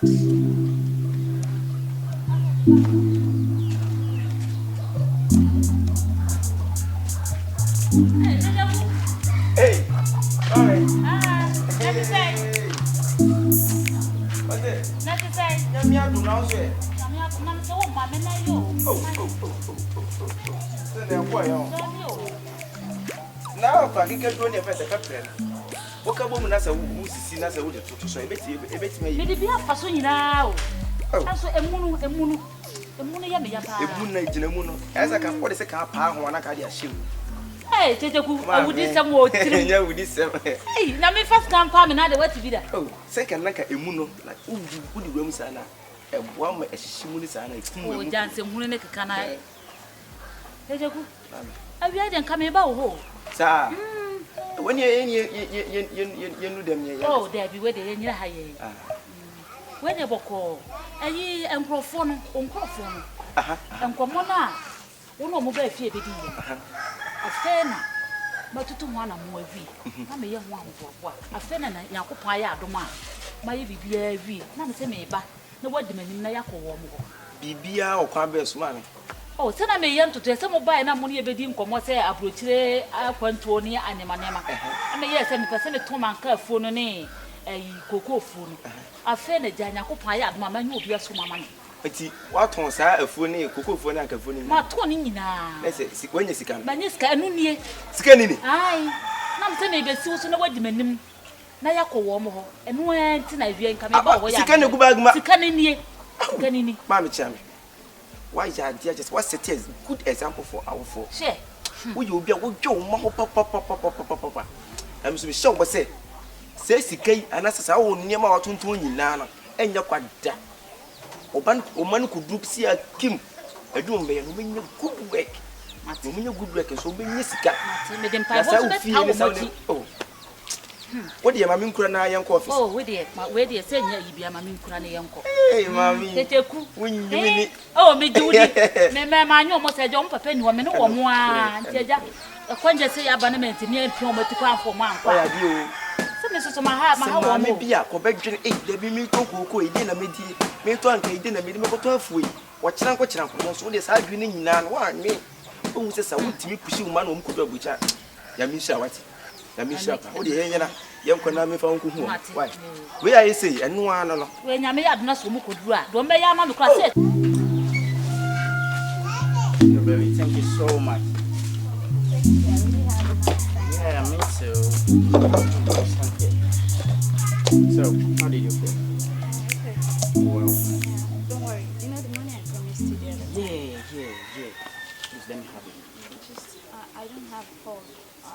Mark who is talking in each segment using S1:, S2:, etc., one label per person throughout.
S1: Hey, all right.
S2: Nothing say.
S1: What's it?
S2: Nothing say.
S1: Let me have to now say.
S2: I'm so mamma na yo.
S1: So then, boy, now if I can get one of us a pepper. What can woman as a who see as a wood to say, bet me.
S2: Did be a person now? I'm so a moon, yammy.
S1: A moon night in a moon, as I can put a car power when I can assume.
S2: Hey, Tejaku, I would do some more.
S1: Yeah, with this.
S2: Hey, now me first time coming out of what to be there.
S1: Oh, second like a muno, like woody rooms and a woman as she moons and
S2: oh, dancing, wouldn't make a canal. Tejaku, have you had come about home?
S1: Sir, when you're in, you know them.
S2: Oh, there be where they are high. When you call, and ye and prophone, uncophone. And come on now. One of my fear be a fan, but to one of more V. I'm a young one for what? A fan and a Yakopaya, Doma. My BBA, none say me back. No what the men in Nayako warm.
S1: Bibia or Quabes, man.
S2: Oh, send a man to tell some buy no money bedim come what say a brutally, I went to near Animanema. I may yes, and person a Tom and Kerr phone a cocoa phone. A fan a Janakopaya, Mamma, you be a summer money.
S1: But what was a phone, a cocoa phone, and a phone?
S2: My Tony now.
S1: Let's say, when you see,
S2: Maniska, no near.
S1: Scanning.
S2: Aye, none say maybe so no what the men. Nayako warm, and when Tinavia come about, you can't go back, Canini, Canini,
S1: Mammy Chammy. Why, just what's the test? Good example for our four.
S2: Share.
S1: Will you be a good Joe, Papa? I'm so sure what say. Says the Kay and as I own near my 20 Nana, and you're quite dead. Oman could do see a Kim, a doom by doing your good work. Doing your good work and so being Jessica. Oh, what do you, Mammy Crana young coffee? Oh, where do you say you be a Mammy Crana young coffee? Hey, Mammy, when you mean it. Oh, me do it. Mamma, I almost a jump a penny woman or more. A quanger say abandonment in near Puma to come for man. Why are you? So my heart, my home may be a Quebec 8, there be me cocoa, dinner, me to uncle dinner, me to 12 week. Watch Uncle Champion, so this I've been in one me. Who says I want to be pushing man who could be chat. Yamisha, what? Yamisha, oh, the young Konami found who? Why? Where I say, and no one, when I may have not so much could do, don't be a man who can say. Thank you so much. Yeah, me too. So, how did you feel? Well,
S3: don't worry. You know the money I promised you the other day?
S1: Yeah. Please let me have it.
S3: I don't have phone. I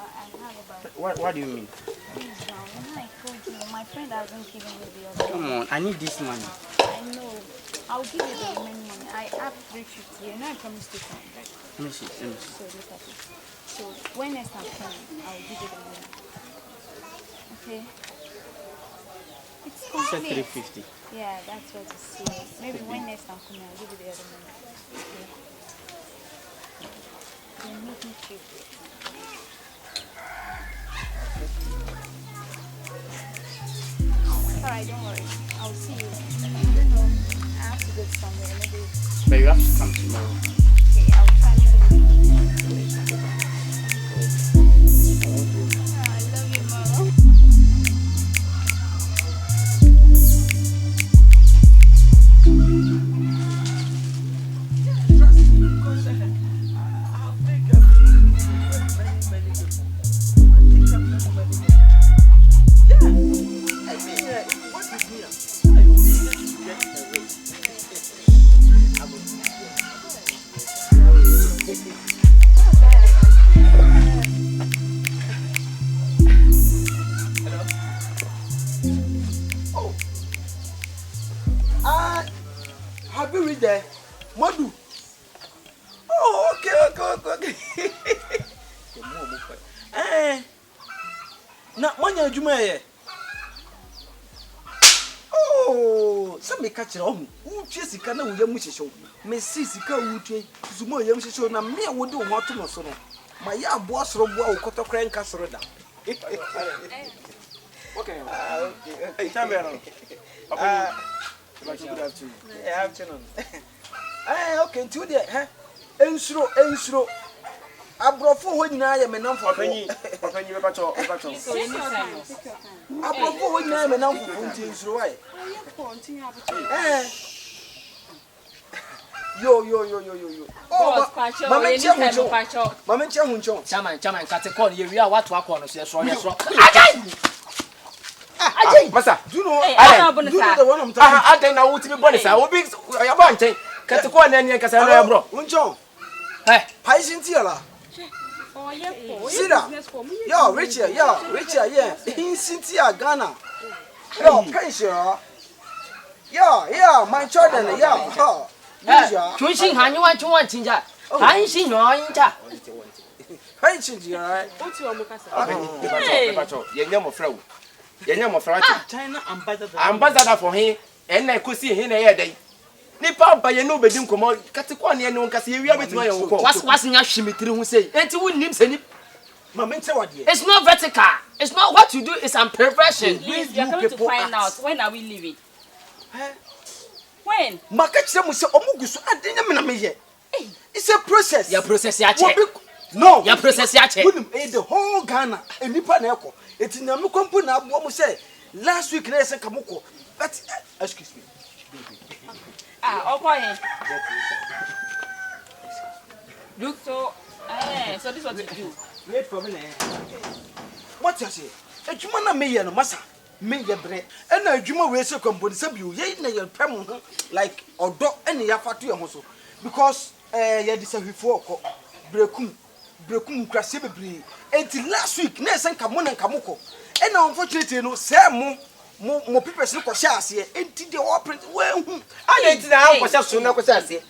S3: have about...
S1: What do you mean?
S3: Please now, when I told you, my friend hasn't given me the other day.
S1: Come on, I need this money.
S3: I know. I'll give you the remaining money. I have 350. You know I promised you something, right?
S1: Let me see.
S3: So look at it. So when next I'm coming, I'll give you the money. Okay? It's complete.
S1: 350.
S3: Yeah, that's what it says. Maybe when next I'm coming, I'll give you the other money. Okay? Then make me feel good. Alright, don't worry. I'll see you. I don't know. I have to go somewhere. Maybe.
S1: But you have to come tomorrow.
S3: Okay, I'll try maybe. I love you, Mom.
S1: Have you read there? Madu. Oh, okay. Na manya adwuma ye. Oh, some me catch on. Who chase sika na wo yam hyehyew. Me si sika wo tue. Zuma yam hyehyew na me wo de wo hoto no so no. Ma ya abo asoro bo a wo kotokra nka soro da. Okay. Okay. Hey, champion.
S4: Good afternoon. Yeah, afternoon. Okay, to there, Ensro. Abrofo ho nyina ye menam fo
S5: Opanyi be pacho.
S4: Abrofo ho nyina ye menam fo nti ensro why? Yo. Oh, mama nche huncho.
S6: Chairman, kate call ye wi a what wa call no so so.
S4: Ajay,
S5: Masa,
S4: do you know?
S5: Do
S4: you know the one I'm talking?
S5: Aden na wuti be body sa. Obi ya bo nchen. Kate call na nia kasa na bro.
S4: Huncho.
S6: Hey,
S4: Paisin tiala. Sida. Yo, Richard, yeah. In Cynthia, Ghana. Yo, pension. Yeah, my children, yeah.
S6: Chunshin han you want tinja. Han shin yo inja.
S4: Pension, yeah.
S5: Be pacho. Ye nya mo fra wo. Ye nya mo fra.
S4: China ambassador.
S5: Ambassador for him. En na kosi he na ye den. Nipa ba ye no bedi nkomo kate kwa ne no nkase ye wi abetima ye wo ko.
S6: Was nya hwemetiri hu sei. Enti wunnim seni.
S4: Mama nche wade.
S6: It's not vertical. It's not what you do, it's an perversion.
S2: Please, we are coming to find out. When are we leaving? When?
S4: Maka kire mu se omugusu adenya me na me ye. It's a process.
S6: Your process ya che.
S4: No.
S6: Your process ya che.
S4: The whole Ghana enipa na eko. Eti na me kompo na abo mu se last week na yese kamoko. But excuse me.
S2: Okay. Look, so this is what you do.
S4: Wait for me. What you say? Ejuma na me ye no masa. Me ye bre. E na ejuma we se company se bi ye na ye pem ho like odo ene ya fato ye ho so because ye disahwifo okọ brekum krase bebre. Enti last week na esen kamo na kamoko. E na unfortunately no se mo pipes no ko sha ase. Enti de operate we hu.
S5: Ade ti na an ko sha so na ko sha ase.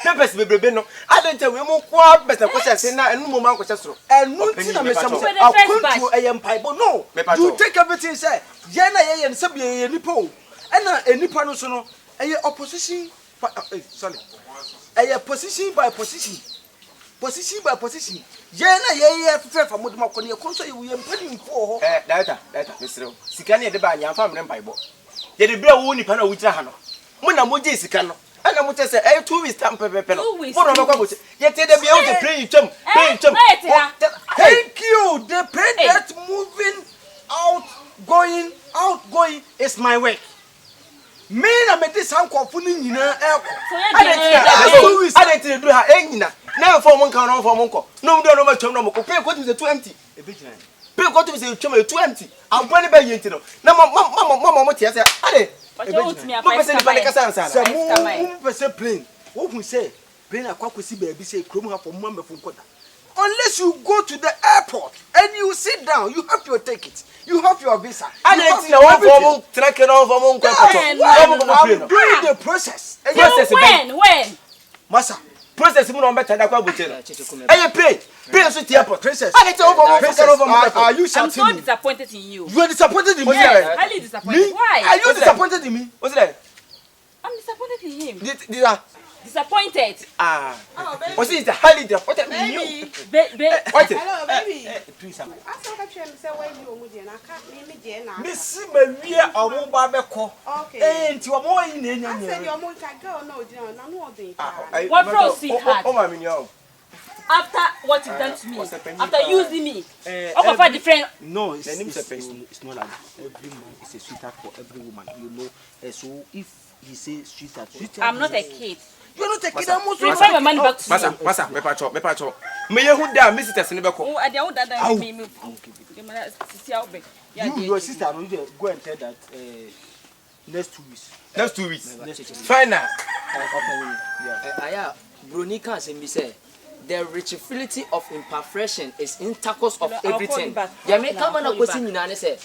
S5: Papers bebrebe no adente we mo kwa beta kwese se na enu mo man kwese soro
S4: enu ti na me sam akontu eyempaibo no you take everything say ye na ye se be ye nipa o na enipa no so no eye opposition sorry eye position by position ye na ye fefe fa moduma ko ne konso ye ye mpani mfo ho
S5: data mesrew sika ne de ba nya fa mre mpaibo ye de bra wo nipa na wo tira ha no mo na mo je sika no ana mo tese 2 weeks time pepe no for no kwa ye te de bia o de pray chum thank you they pray that moving outgoing is my work me na me this ankofu ni nyina eko ana ti do ha enyina na for mo kan no for mo nko no do no ma chum no mo ko pay ko to 20 e be gina pay ko to say chum 20 abone ba yenti no na mama mo tie say ade unless you go to the airport and you sit down, you have your ticket, you have your visa. I'm doing the process.
S2: When?
S4: Massa.
S5: Process mo no better da kwa butelo. Pay so the airport.
S4: Princess.
S2: Are you I'm so disappointed in you.
S4: You are disappointed in me.
S2: Highly disappointed.
S4: Me?
S2: Why?
S4: Are you disappointed in me?
S5: What's that?
S2: I'm disappointed in him.
S1: Disappointed.
S5: What's it? Highly disappointed in you. What?
S3: Hello, baby.
S5: Please.
S3: I saw that you say why you would not cut me again.
S4: Miss Maria or Mobabeko.
S3: Okay.
S4: And to a more in
S3: I said your mother go no
S1: What from sweetheart?
S5: Oh, my
S1: After what you've done to me, after using me, for different.
S4: No, it's not like every man is a sweetheart for every woman, you know. So if he says sweetheart,
S1: I'm not a kid.
S4: You're not a kid. I'm also
S1: return my money back to you.
S5: Masa, me pacho. Me ye who da visitors ni beko.
S1: Oh, I don't that me.
S4: You your sister go and tell that next 2 weeks.
S5: Next 2 weeks. Fine now.
S6: Aya, Bruni can say me say the reachability of imperfection is intercourse of everything. Jamaica man akwesi nyina ne say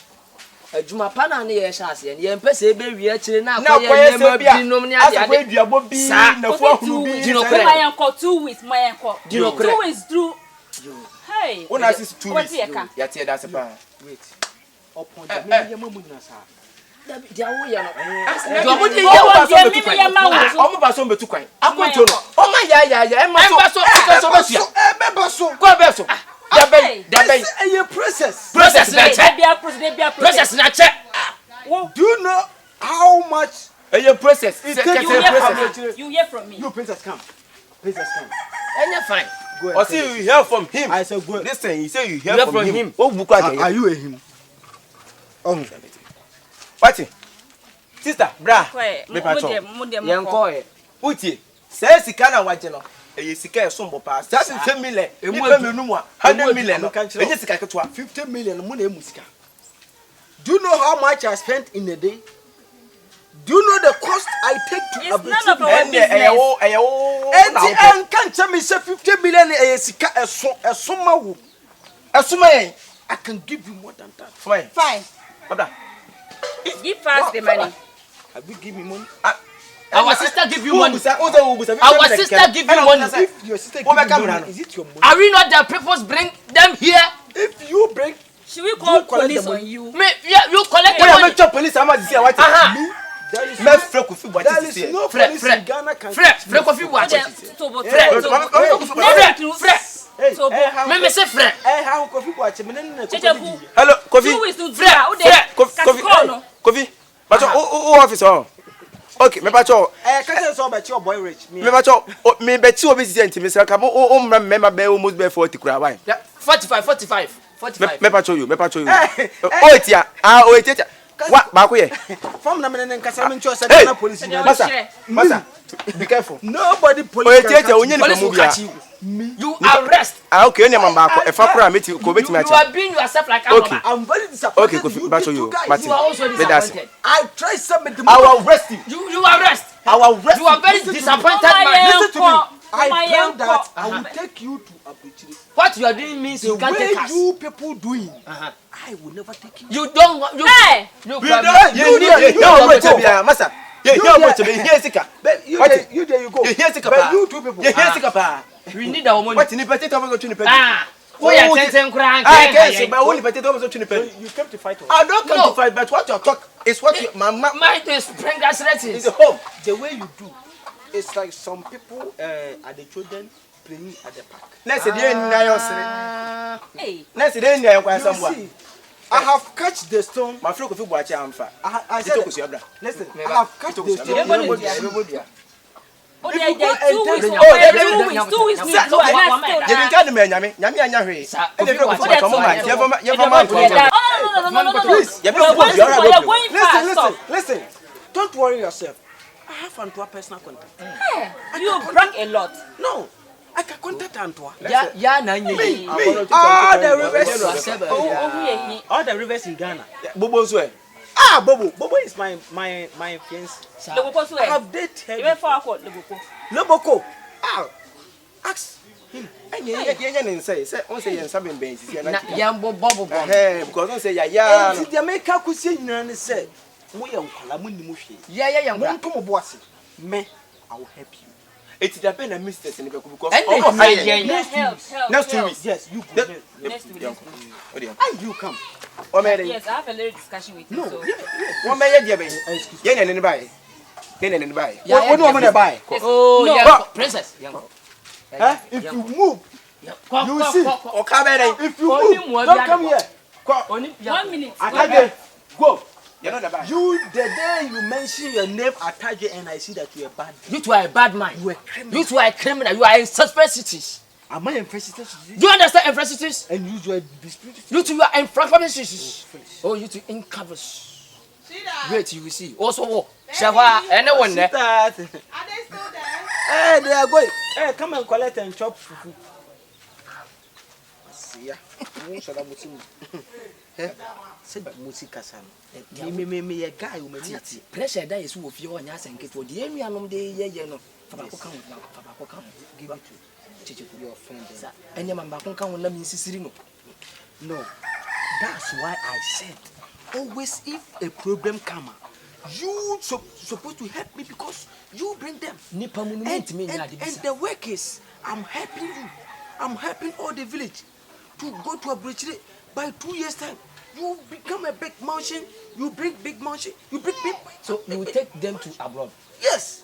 S6: adwuma pa na ne ye hyase ye mpese be wi akire na akoye nema binom ne ade ade
S5: aduabo bi na fu ahunu bi
S1: my uncle 2 weeks my uncle 2 weeks through hey
S5: una sis 2 weeks ya tie da se pa
S4: wait upon the me mamu nyina sa
S6: dia wo ya no
S5: do mo di ya o ba so betu kwan akonto no o ma ya e ma so be so ko be so Dabe.
S4: A process
S6: na che.
S4: do you know how much
S5: A process.
S2: You hear from me.
S4: No, princess, come. Princess, come.
S6: And you're fine.
S4: Go ahead.
S5: Or see you hear from him.
S4: I said, go ahead.
S5: Listen, you say you hear from him. Oh,
S4: Are you a him? Oh,
S5: what? Sister, bra. Me pacho.
S6: Yanko.
S5: Uti. Say sika na waje no. E sika e sombo pa. Say 50 million. E mu menum a 100 million no. E sika ketwa
S4: 50 million mu na emusika. Do you know how much I spent in a day? Do you know the cost I take to
S2: It's none of our business.
S4: And can't tell me say 50 million e sika e soma wo.
S5: E soma yen.
S4: I can give you more than that.
S5: Fine. Baba.
S2: Give us the money.
S4: Have you give me money?
S6: Our sister give you money.
S5: Our
S6: Our sister give you money.
S4: If your sister give you money, is it your money?
S6: Are we not the peoples bring them here?
S4: If you bring,
S2: Should we call police on you?
S6: Me, yeah, you collect the
S5: When I
S6: money.
S5: make your police, I'm going to what?
S4: me, there is
S5: Me
S4: no,
S5: frek ofi what
S4: there
S5: is
S4: is
S5: here.
S4: no
S6: Fred,
S4: police
S6: Fred,
S4: in Ghana can
S6: Fred, coffee watch. Me say Fred.
S4: how coffee watch me nene
S5: Hello, Kofi. Kofi. Pacho, officer. Okay, me pacho.
S4: can so about your boy rich me.
S5: Me pacho, me beti obi sisi me say ka o remember be almost be 40 kura why.
S6: 45.
S5: Me pacho you. O etia, o etia. What ba ko ye?
S4: From na me nkasa me ncho say Ghana police in
S5: Masa. Be careful.
S4: Nobody
S5: O
S4: police
S5: etia onye ni
S6: Police
S5: ko
S6: will
S5: mu bia.
S6: catch you. You arrest.
S5: Okay, onye mamba ko e fa kura meti ko beti ma
S6: You are being yourself like
S5: Okay.
S4: I'm very disappointed.
S5: Okay, Kofi, pacho you. Martin.
S6: You are also disappointed.
S4: I try something
S5: I will arrest you.
S6: You arrest.
S5: I will arrest
S6: You are very disappointed man.
S4: Listen to me. I plan that I will take you to Abuja.
S6: What you are doing means
S4: The
S6: you can't take
S4: way
S6: us.
S4: you people doing, I will never take you.
S6: You don't want you.
S2: Hey!
S6: You
S5: Masa. Here sika.
S4: But you
S5: What?
S4: there, you go.
S5: Here sika
S4: But
S5: pa.
S4: you two people.
S5: Here sika pa.
S6: We need our money.
S5: What ni pete to go to ni pete.
S6: We are 10 grand.
S5: I can't say but only pete to go to ni
S4: So
S5: pete.
S4: you came to fight us.
S5: I don't come
S6: No.
S5: to fight but what you talk is what you mama
S6: Mine is spring gas
S5: is
S6: ratings.
S5: the home.
S4: The way you do, it's like some people at the children playing at the park.
S5: Let's say dey na yo sere.
S2: Hey.
S5: Let's say dey na yo kwa
S4: You
S5: samwa.
S4: see, I have catch the stone.
S5: Ma fro ko fi bo achi amfa.
S4: I said,
S5: Ito ko si abra.
S4: listen, I have catch the stone.
S2: Oh, there are 2 weeks.
S6: Oh,
S2: 2 weeks.
S5: Je bin kan me nyame anya hwe. E dey fro ko for mama. Ye for man to.
S2: No.
S5: Ye be ko bi ora
S2: You're
S5: do.
S2: going fast.
S4: Listen. Don't worry yourself. I have Antoine personal contact.
S2: You brag a lot.
S4: No, I can contact Antoine.
S6: Yeah, na nyi.
S4: All the rivers.
S2: Oh,
S4: All the rivers in Ghana.
S5: Bobo so e.
S4: Bobo. Bobo is my fiance. I have dated her.
S2: Even for a Loboko.
S4: Loboko. Ask him.
S5: Ye ne say on say yen sabe ben sisi na.
S6: Yambo bobo.
S5: Because on say ya.
S4: And the America kusi nyina ne say, mo ye nkwala mo ni mo hwe.
S6: Yeah.
S4: Mo nto mo bo ase. Me, I will help you.
S5: It depend on misters in because
S2: Next
S5: 2 weeks.
S4: Yes, you go.
S2: Next week.
S4: And you come.
S2: Yes, I have a little discussion with you.
S4: No.
S2: So.
S5: One may ye be. Ye ne ne buy. Ye ne ne buy.
S4: What do you want to buy?
S6: Oh,
S2: No.
S6: yeah, princess.
S4: If you move, you see.
S5: O ka be dey.
S4: If you move, don't come here.
S2: 1 minute.
S4: Atage, go.
S5: You know the buy.
S4: You, the day you mention your name Atage and I see that you are bad.
S6: You two are a bad man.
S4: You are criminal.
S6: You two are a criminal. You are in suspect cities.
S4: Am I in president?
S6: Do you understand in cities?
S4: And you are disputed.
S6: You two are in front cities. Oh, you two in covers. Wait, you will see. Also, what? Shawa, anyone there?
S4: Are they still there? Hey, they are going. Hey, come and collect and chop fufu. See ya. Said music asan. Me a guy who made it.
S6: Pressure that is who of your nyas and get what the enemy and the no. Give it to your friend. And your man back on count let me see no.
S4: No, that's why I said always if a problem come, you supposed to help me because you bring them. And the work is I'm helping you. I'm helping all the village to go to a bridge. By 2 years time, you become a big mountain. You bring big mountain. You bring big.
S6: So you will take them to abroad.
S4: Yes.